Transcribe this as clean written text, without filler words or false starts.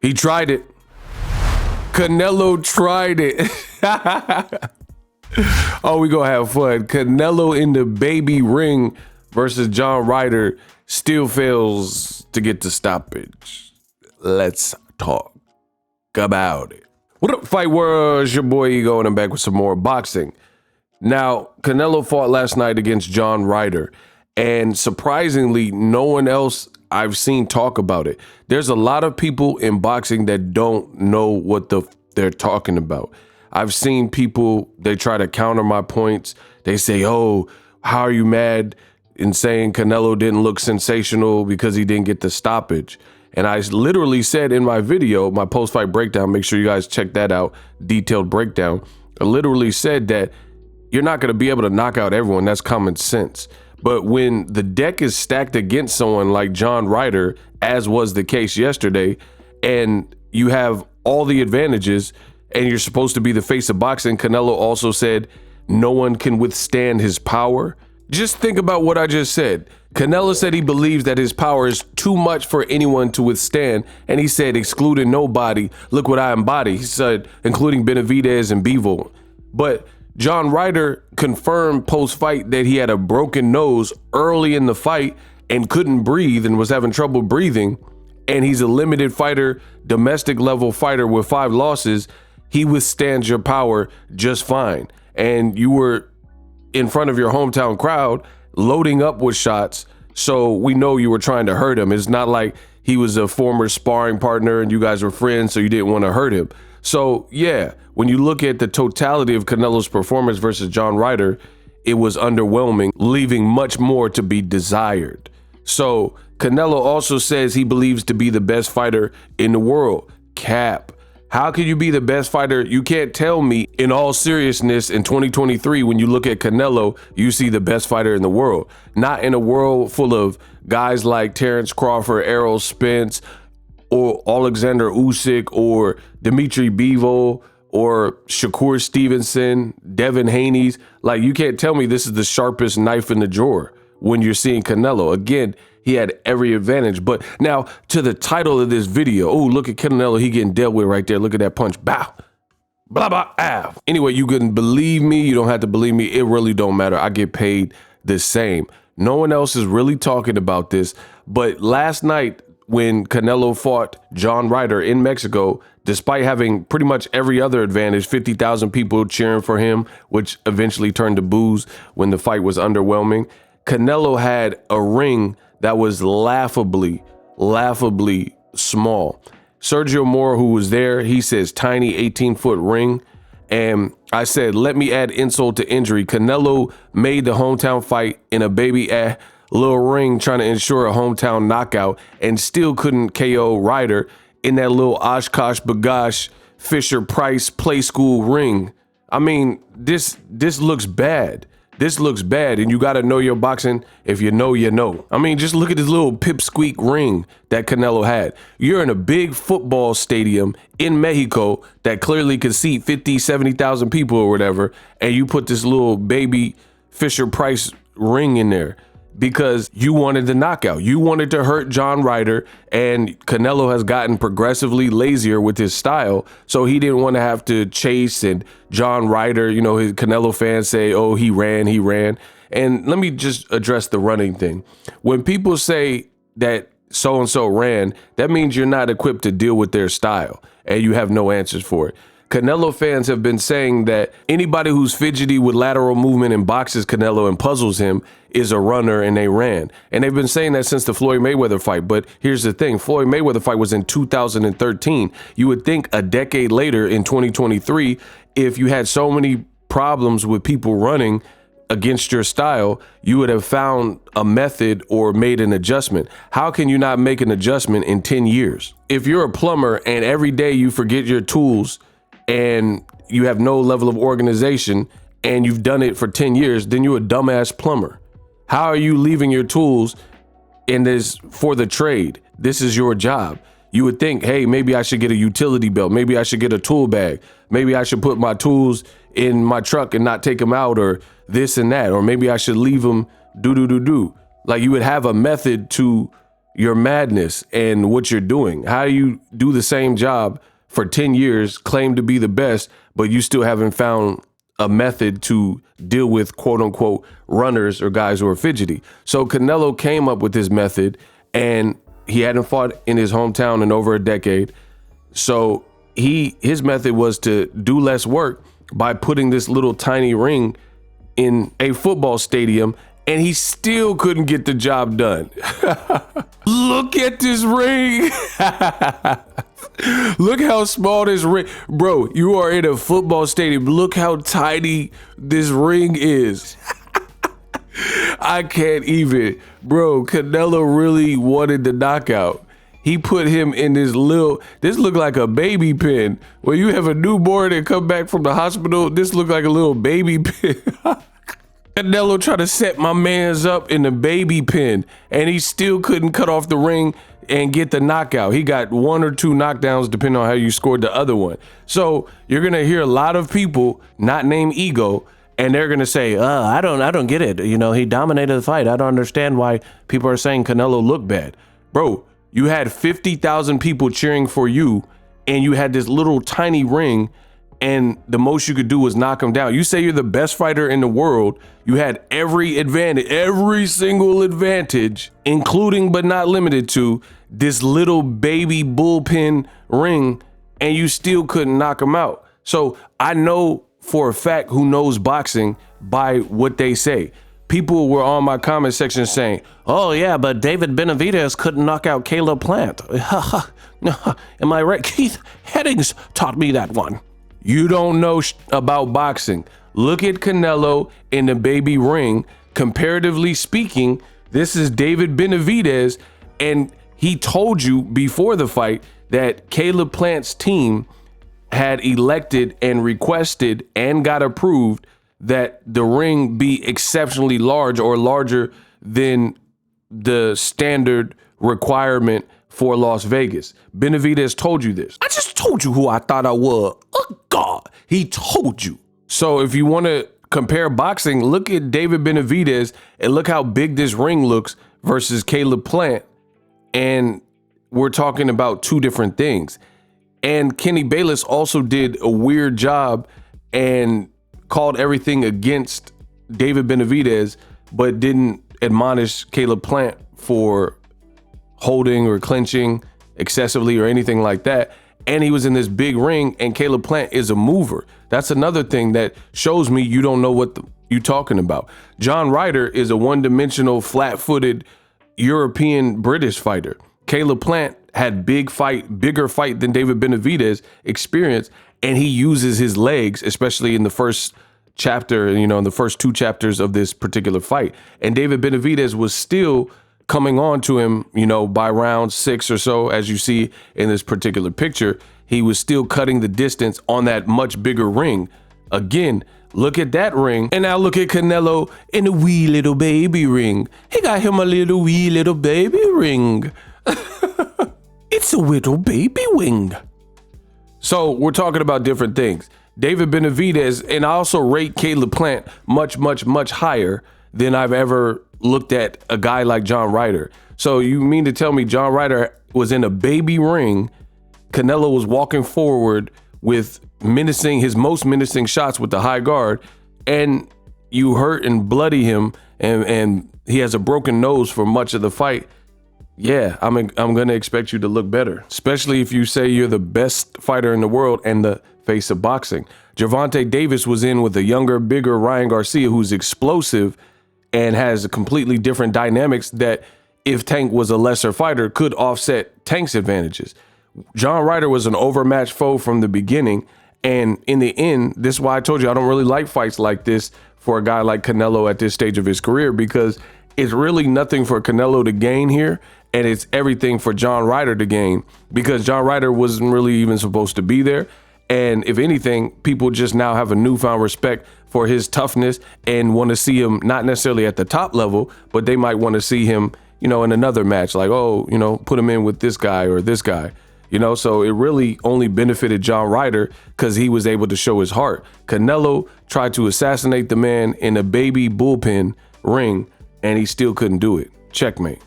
He tried it. Canelo tried it. Oh, we gonna have fun. Canelo in the baby ring versus John Ryder still fails to get the stoppage. Let's talk about it. What up, fight world? It's your boy Ego, and I'm back with some more boxing. Now, Canelo fought last night against John Ryder, and surprisingly, no one else I've seen talk about it. There's a lot of people in boxing that don't know what they're talking about. I've seen people, they try to counter my points. They say, oh, how are you mad in saying Canelo didn't look sensational because he didn't get the stoppage? And I literally said in my video, my post-fight breakdown, make sure you guys check that out, detailed breakdown. I literally said that you're not going to be able to knock out everyone. That's common sense. But when the deck is stacked against someone like John Ryder, as was the case yesterday, and you have all the advantages and you're supposed to be the face of boxing, Canelo also said no one can withstand his power. Just think about what I just said. Canelo said he believes that his power is too much for anyone to withstand. And he said, excluding nobody, look what I embody. He said, including Benavidez and Bivol. But John Ryder confirmed post-fight that he had a broken nose early in the fight and couldn't breathe and was having trouble breathing. And he's a limited fighter, domestic level fighter with 5 losses. He withstands your power just fine. And you were in front of your hometown crowd loading up with shots. So we know you were trying to hurt him. It's not like he was a former sparring partner and you guys were friends, so you didn't want to hurt him. So yeah, when you look at the totality of Canelo's performance versus John Ryder, it was underwhelming, leaving much more to be desired. So Canelo also says he believes to be the best fighter in the world. Cap. How can you be the best fighter? You can't tell me in all seriousness in 2023, when you look at Canelo, you see the best fighter in the world. Not in a world full of guys like Terrence Crawford, Errol Spence, or Alexander Usyk, or Dimitri Bivol, or Shakur Stevenson, Devin Haney's. Like, you can't tell me this is the sharpest knife in the drawer when you're seeing Canelo. Again, he had every advantage. But now to the title of this video. Oh, look at Canelo. He getting dealt with right there. Look at that punch. Bow. Blah, blah, ah. Anyway, you can believe me. You don't have to believe me. It really don't matter. I get paid the same. No one else is really talking about this. But last night when Canelo fought John Ryder in Mexico, despite having pretty much every other advantage, 50,000 people cheering for him, which eventually turned to boos when the fight was underwhelming, Canelo had a ring that was laughably small. Sergio Mora, who was there, he says tiny 18-foot ring. And I said, let me add insult to injury. Canelo made the hometown fight in a baby little ring trying to ensure a hometown knockout and still couldn't KO Ryder in that little Oshkosh Bagosh Fisher Price play school ring. I mean, this looks bad. This looks bad, and you got to know your boxing. If you know, you know. I mean, just look at this little pipsqueak ring that Canelo had. You're in a big football stadium in Mexico that clearly could seat 50, 70,000 people or whatever, and you put this little baby Fisher Price ring in there because you wanted the knockout. You wanted to hurt John Ryder, and Canelo has gotten progressively lazier with his style, so he didn't want to have to chase. And John Ryder, you know, his Canelo fans say, oh, he ran. And let me just address the running thing. When people say that so-and-so ran, that means you're not equipped to deal with their style, and you have no answers for it. Canelo fans have been saying that anybody who's fidgety with lateral movement and boxes Canelo and puzzles him is a runner, and they ran. And they've been saying that since the Floyd Mayweather fight. But here's the thing. Floyd Mayweather fight was in 2013. You would think a decade later in 2023, if you had so many problems with people running against your style, you would have found a method or made an adjustment. How can you not make an adjustment in 10 years? If you're a plumber and every day you forget your tools and you have no level of organization and you've done it for 10 years, then you're a dumbass plumber. How are you leaving your tools in this for the trade? This is your job. You would think, hey, maybe I should get a utility belt. Maybe I should get a tool bag. Maybe I should put my tools in my truck and not take them out, or this and that. Or maybe I should leave them do. Like, you would have a method to your madness and what you're doing. How do you do the same job for 10 years, claim to be the best, but you still haven't found a method to deal with quote unquote runners or guys who are fidgety? So Canelo came up with his method, and he hadn't fought in his hometown in over a decade. So his method was to do less work by putting this little tiny ring in a football stadium, and he still couldn't get the job done. Look at this ring. Look how small this ring, bro, you are in a football stadium. Look how tiny this ring is. I can't even, bro. Canelo really wanted the knockout. He put him in this looked like a baby pen. When you have a newborn and come back from the hospital, this looked like a little baby pen. Canelo tried to set my man's up in the baby pen, and he still couldn't cut off the ring and get the knockout. He got 1 or 2 knockdowns depending on how you scored the other one. So you're gonna hear a lot of people not named Ego, and they're gonna say, I don't get it. You know, he dominated the fight. I don't understand why people are saying Canelo looked bad. Bro, you had 50,000 people cheering for you, and you had this little tiny ring, and the most you could do was knock him down. You say you're the best fighter in the world. You had every advantage, every single advantage, including but not limited to this little baby bullpen ring, and you still couldn't knock him out. So I know for a fact who knows boxing by what they say. People were on my comment section saying, oh yeah, but David Benavidez couldn't knock out Caleb Plant. Am I right? Keith Headings taught me that one. You don't know about boxing. Look at Canelo in the baby ring. Comparatively speaking, this is David Benavidez, and he told you before the fight that Caleb Plant's team had elected and requested and got approved that the ring be exceptionally large, or larger than the standard requirement for Las Vegas. Benavidez told you this. I just told you who I thought I was. Oh God, he told you. So if you want to compare boxing, look at David Benavidez and look how big this ring looks versus Caleb Plant. And we're talking about 2 different things. And Kenny Bayless also did a weird job and called everything against David Benavidez, but didn't admonish Caleb Plant for holding or clinching excessively or anything like that. And he was in this big ring, and Caleb Plant is a mover. That's another thing that shows me you don't know what you're talking about. John Ryder is a one-dimensional, flat-footed European British fighter. Caleb Plant had bigger fight than David Benavidez experience, and he uses his legs, especially in the first chapter, in the first 2 chapters of this particular fight. And David Benavidez was still coming on to him, by round 6 or so, as you see in this particular picture. He was still cutting the distance on that much bigger ring. Again, look at that ring. And now look at Canelo in a wee little baby ring. He got him a wee little baby ring. It's a little baby wing. So we're talking about different things. David Benavidez, and I also rate Caleb Plant much, much, much higher than I've ever looked at a guy like John Ryder. So you mean to tell me John Ryder was in a baby ring, Canelo was walking forward with his most menacing shots with the high guard, and you hurt and bloody him, and he has a broken nose for much of the fight? Yeah, I'm gonna expect you to look better, especially if you say you're the best fighter in the world and the face of boxing. Gervonta Davis was in with a younger, bigger Ryan Garcia, who's explosive and has a completely different dynamics that, if Tank was a lesser fighter, could offset Tank's advantages. John Ryder was an overmatched foe from the beginning, and in the end, this is why I told you I don't really like fights like this for a guy like Canelo at this stage of his career, because it's really nothing for Canelo to gain here, and it's everything for John Ryder to gain, because John Ryder wasn't really even supposed to be there. And if anything, people just now have a newfound respect for his toughness and want to see him not necessarily at the top level, but they might want to see him, in another match, like, put him in with this guy or this guy, so it really only benefited John Ryder because he was able to show his heart. Canelo tried to assassinate the man in a baby bullpen ring, and he still couldn't do it. Checkmate.